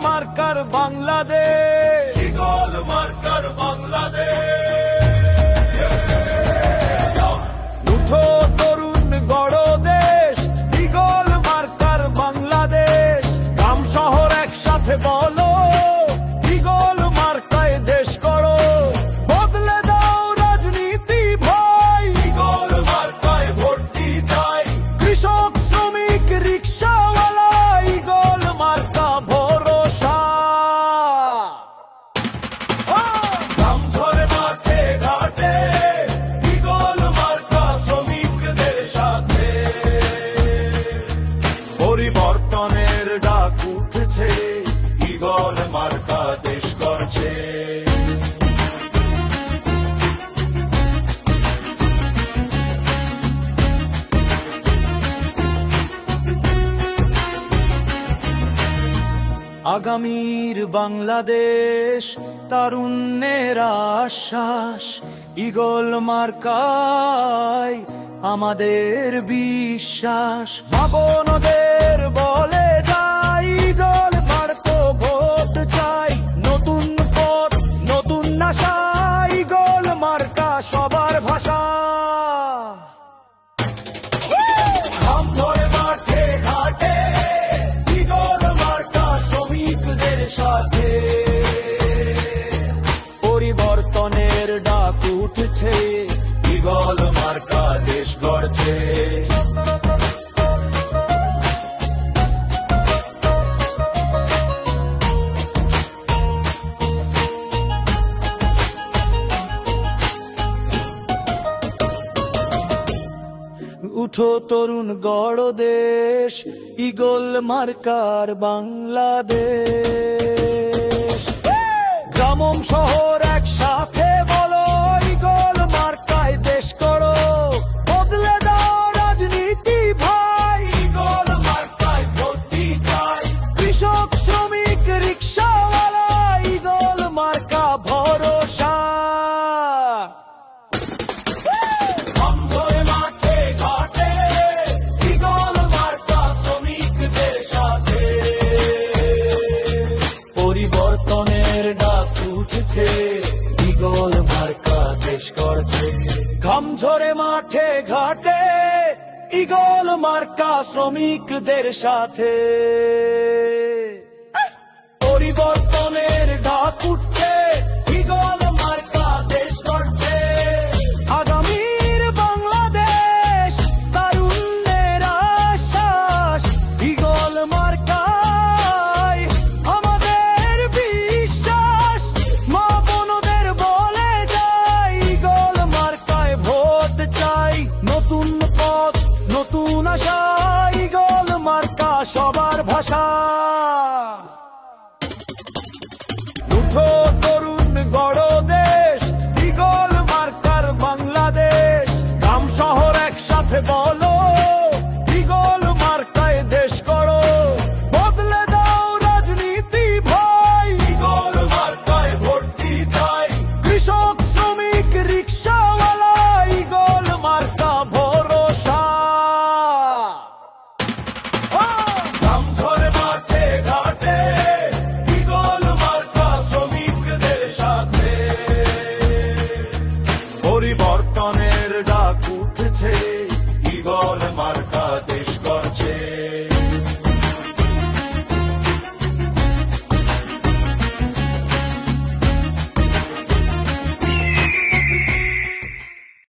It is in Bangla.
Marker Bangladesh, eagle marker Bangladesh. উঠো তরুণ গড় দেশ, ঈগল মার্কার বাংলাদেশ। গ্রাম শহর একসাথে বলো, ঈগল মার্কায় দেশ করো। বদলে দাও রাজনীতি ভাই, ঈগল মার্কায় ভোট দিতাই। কৃষক শ্রমিক রিক্সাওয়ালা, ঈগল মার্কা ভরসা। ঘাম ঝরে মাঠে ঘাটে, ঈগল মার্কা শ্রমিকদের সাথে। পরিবর্তনের ডাক উঠছে, ঈগল মার্কা দেশ করছে। আগামীর বাংলাদেশ তারুণ্যের আশ্বাস, ঈগল মার্কায় আমাদের বিশ্বাস। মা বোনদের বলে যাই, ঈগল মার্কা ভোট চাই। নতুন পথ নতুন আশা, ঈগল মার্কা সবার ভাষা। ঘাম ঝরে মাঠে ঘাটে, ঈগল মার্কা শ্রমিকদের সাথে। পরিবর্তনের ডাক উঠছে, ঈগল মার্কা দেশ গড়ছে। উঠো তরুণ গড় দেশ, ঈগল মার্কার বাংলাদেশ। গ্রাম শহর একসাথে বলো, ঈগল মার্কায় দেশ করো। বদলে দাও রাজনীতি ভাই, ঈগল মার্কায় ভোট দিতাই। কৃষক শ্রমিক রিক্সাওয়ালা, ঈগল মার্কা ভরসা। পরিবর্তনের ডাক উঠছে, ঈগল মার্কা দেশ করছে। ঘাম ঝরে মাঠে ঘাটে, ঈগল মার্কা শ্রমিকদের সাথে। পরিবর্তনের ডাক উঠছে, ঈগল মার্কা দেশ করছে। আগামীর বাংলাদেশ তারুণ্যের আশ্বাস, ঈগল মার্কা সবার ভাষা। উঠো তরুণ গড় দেশ, ঈগল মার্কার বাংলাদেশ। গ্রাম শহর একসাথে বলো, ঈগল মার্কায় দেশ করো। বদলে দাও রাজনীতি ভাই, ঈগল মার্কায় ভোট দিতাই। কৃষক শ্রমিক রিক্সাওয়ালা, ঈগল মার্কা ভরসা। পরিবর্তনের ডাক উঠছে, ঈগল মার্কা